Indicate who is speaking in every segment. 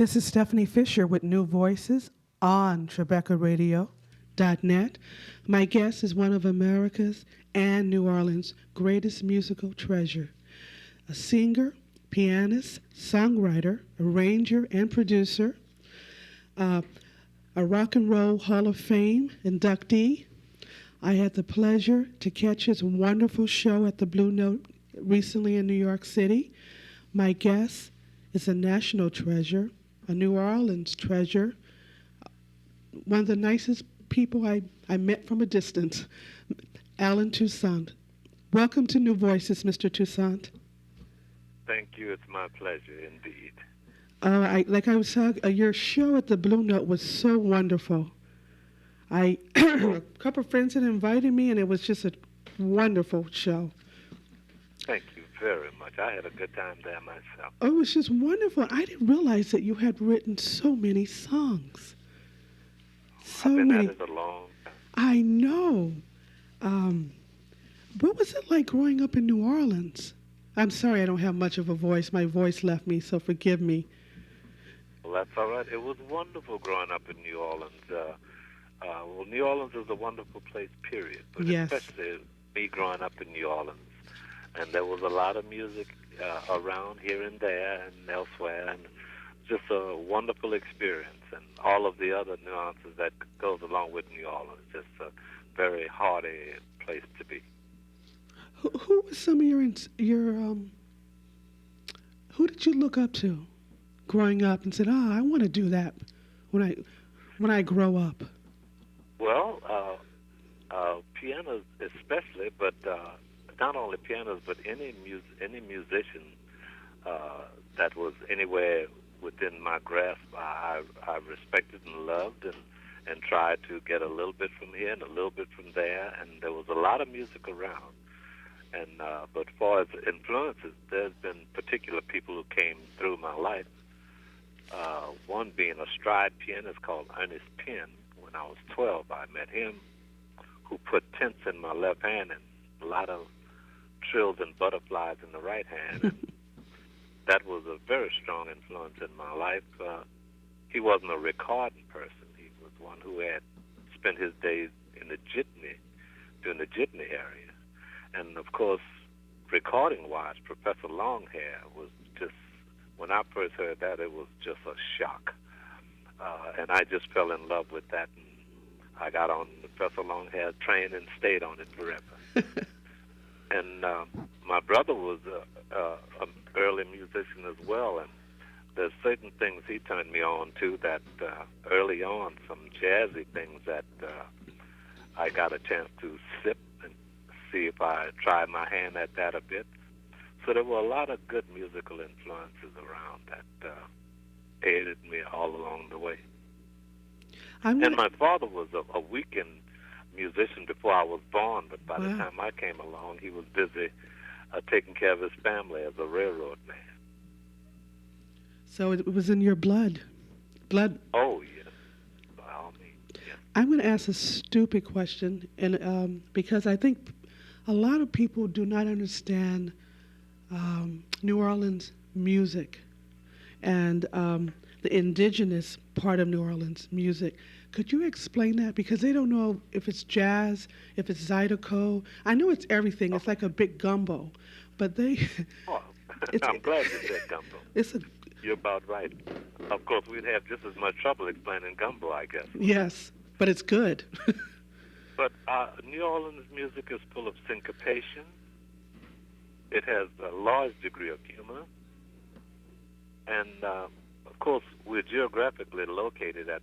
Speaker 1: This is Stephanie Fisher with New Voices on TrebecaRadio.net. My guest is one of America's and New Orleans' greatest musical treasure, a singer, pianist, songwriter, arranger, and producer, uh, a Rock and Roll Hall of Fame inductee. I had the pleasure to catch his wonderful show at the Blue Note recently in New York City. My guest is a national treasure, a New Orleans treasure, one of the nicest people I met from a distance, Alan Toussaint. Welcome to New Voices, Mr. Toussaint.
Speaker 2: Thank you. It's my pleasure indeed.
Speaker 1: Like I was talking, your show at the Blue Note was so wonderful. A couple of friends had invited me, and it was just a wonderful show.
Speaker 2: Thank you very much. I had a good time there myself.
Speaker 1: Oh, it was just wonderful. I didn't realize that you had written so many songs. So
Speaker 2: I've been
Speaker 1: many.
Speaker 2: at it a long time.
Speaker 1: I know. What was it like growing up in New Orleans? I'm sorry I don't have much of a voice. My voice left me, so forgive me.
Speaker 2: Well, that's all right. It was wonderful growing up in New Orleans. Well, New Orleans is a wonderful place, period. But
Speaker 1: Yes.
Speaker 2: especially me growing up in New Orleans. And there was a lot of music around here and there and elsewhere, and just a wonderful experience. And all of the other nuances that goes along with New Orleans. Just a very hearty place to be.
Speaker 1: Who was some of who did you look up to growing up and said, I want to do that when I grow up?
Speaker 2: Well, pianos especially, but not only pianos, but any musician that was anywhere within my grasp, I respected and loved, and tried to get a little bit from here and a little bit from there, and there was a lot of music around. And but as far as influences, there's been particular people who came through my life. One being a stride pianist called Ernest Penn. When I was 12, I met him, who put tenths in my left hand and a lot of trills and butterflies in the right hand. And that was a very strong influence in my life. He wasn't a recording person. He was one who had spent his days in the jitney, doing the jitney area. And, of course, recording-wise, Professor Longhair was just, when I first heard that, it was just a shock. And I just fell in love with that. And I got on the Professor Longhair train and stayed on it forever. And my brother was an early musician as well. And there's certain things he turned me on to that early on, some jazzy things that I got a chance to sip and see if I tried my hand at that a bit. So there were a lot of good musical influences around that aided me all along the way. And my father was a weekend musician before I was born, but by the time I came along, he was busy taking care of his family as a railroad man.
Speaker 1: So it was in your blood.
Speaker 2: Oh, yes. By all means, yes.
Speaker 1: I'm going to ask a stupid question, and because I think a lot of people do not understand New Orleans music and the indigenous part of New Orleans music. Could you explain that? Because they don't know if it's jazz, if it's Zydeco. I know it's everything. It's like a big gumbo. But they...
Speaker 2: Oh, I'm glad you said gumbo. You're about right. Of course, we'd have just as much trouble explaining gumbo, I guess.
Speaker 1: Yes, but it's good.
Speaker 2: But New Orleans music is full of syncopation. It has a large degree of humor. And, of course, we're geographically located at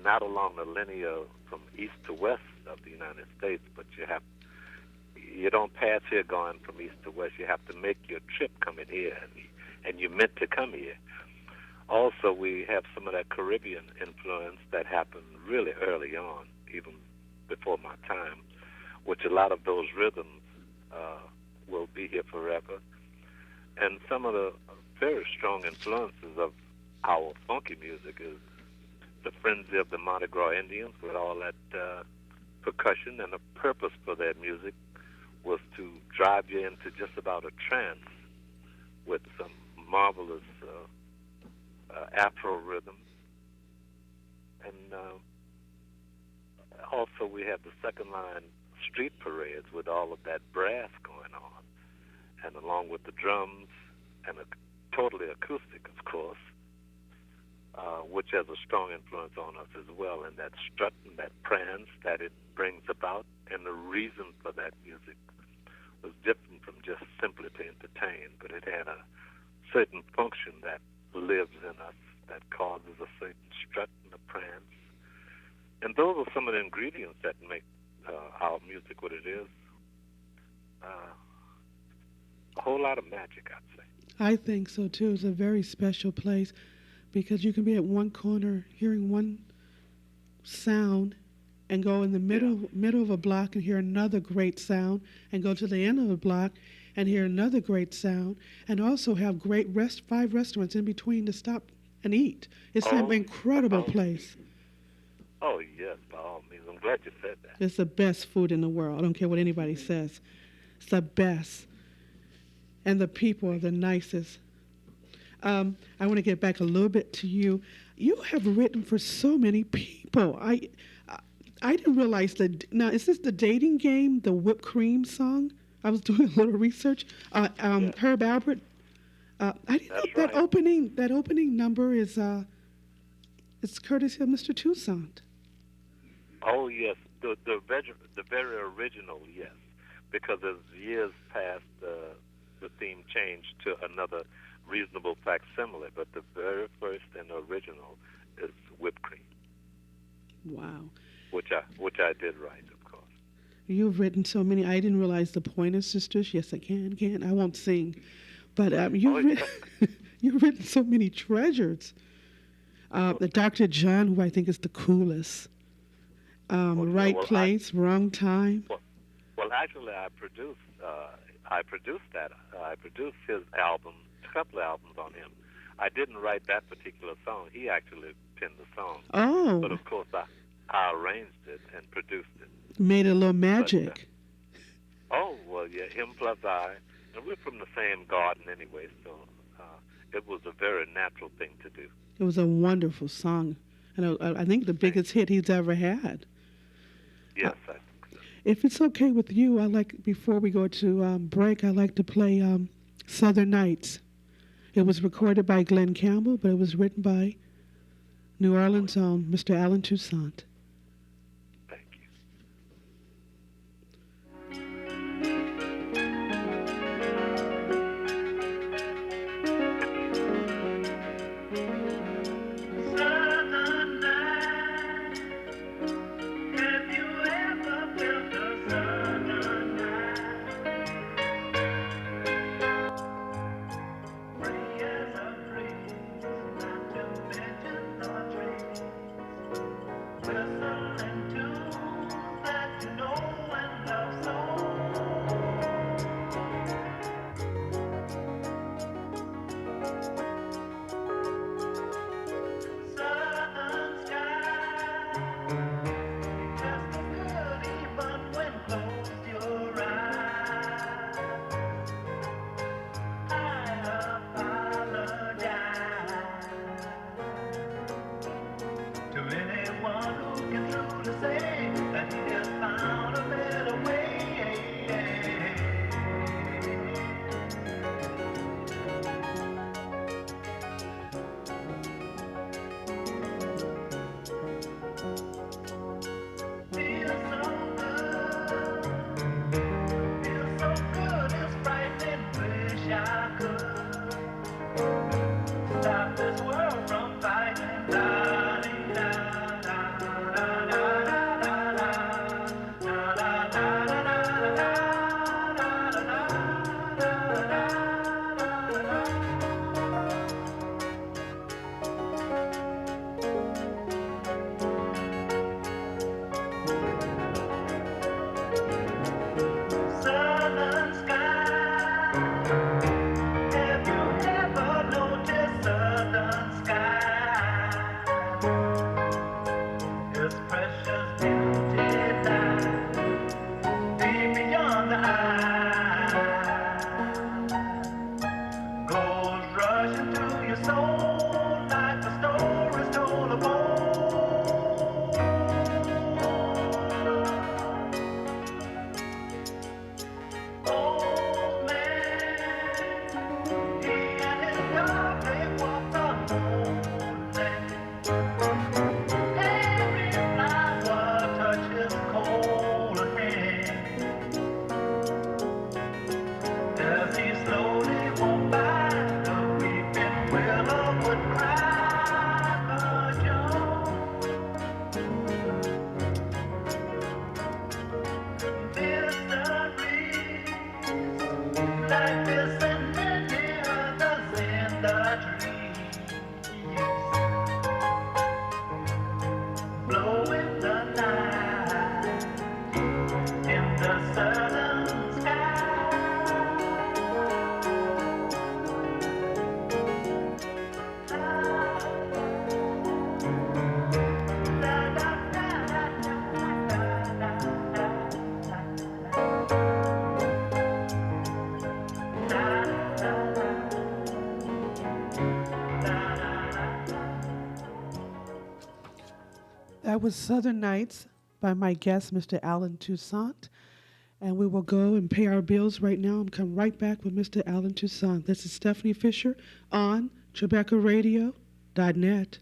Speaker 2: not along the linear from east to west of the United States, but you don't pass here going from east to west. You have to make your trip coming here, and you're meant to come here. Also, we have some of that Caribbean influence that happened really early on, even before my time, which a lot of those rhythms will be here forever. And some of the very strong influences of our funky music is the frenzy of the Mardi Gras Indians with all that percussion, and the purpose for their music was to drive you into just about a trance with some marvelous Afro rhythm, and also we have the second line street parades with all of that brass going on, and along with the drums and totally acoustic, of course, which has a strong influence on us as well. And that strut and that prance that it brings about, and the reason for that music was different from just simply to entertain, but it had a certain function that lives in us that causes a certain strut and a prance. And those are some of the ingredients that make our music what it is. A whole lot of magic, I'd say.
Speaker 1: I think so too. It's a very special place because you can be at one corner hearing one sound and go in the middle of a block and hear another great sound, and go to the end of the block and hear another great sound, and also have great five restaurants in between to stop and eat. It's an incredible place.
Speaker 2: Oh, yes, by all means. I'm glad you said that.
Speaker 1: It's the best food in the world. I don't care what anybody says. It's the best. And the people are the nicest. I want to get back a little bit to you. You have written for so many people. I didn't realize that. Now, is this the dating game, the whipped cream song? I was doing a little research. Herb Albert. I didn't know that
Speaker 2: right.
Speaker 1: That opening number is it's courtesy of Mr. Toussaint.
Speaker 2: Oh, yes, the very original, yes, because as years passed, the theme changed to another reasonable facsimile, but the very first and original is whipped cream.
Speaker 1: Wow.
Speaker 2: Which I did write, of course.
Speaker 1: You've written so many. I didn't realize the Pointer Sisters. Yes, I can. I won't sing, but you've written so many treasures. The Dr. John, who I think is the coolest. Right place, wrong time.
Speaker 2: Well, actually, I produced that. I produced his album, a couple of albums on him. I didn't write that particular song. He actually penned the song.
Speaker 1: Oh.
Speaker 2: But of course, I arranged it and produced it.
Speaker 1: Made a little magic.
Speaker 2: Well, yeah, him plus I, and we're from the same garden anyway, so it was a very natural thing to do.
Speaker 1: It was a wonderful song, and I think the biggest hit he's ever had.
Speaker 2: Yes, I think so.
Speaker 1: If it's okay with you, before we go to break, I like to play Southern Nights. It was recorded by Glenn Campbell, but it was written by New Orleans' own Mr. Allen Toussaint.
Speaker 2: Thank you.
Speaker 3: Well,
Speaker 1: That was Southern Nights by my guest, Mr. Alan Toussaint. And we will go and pay our bills right now and come right back with Mr. Alan Toussaint. This is Stephanie Fisher on TrebecaRadio.net.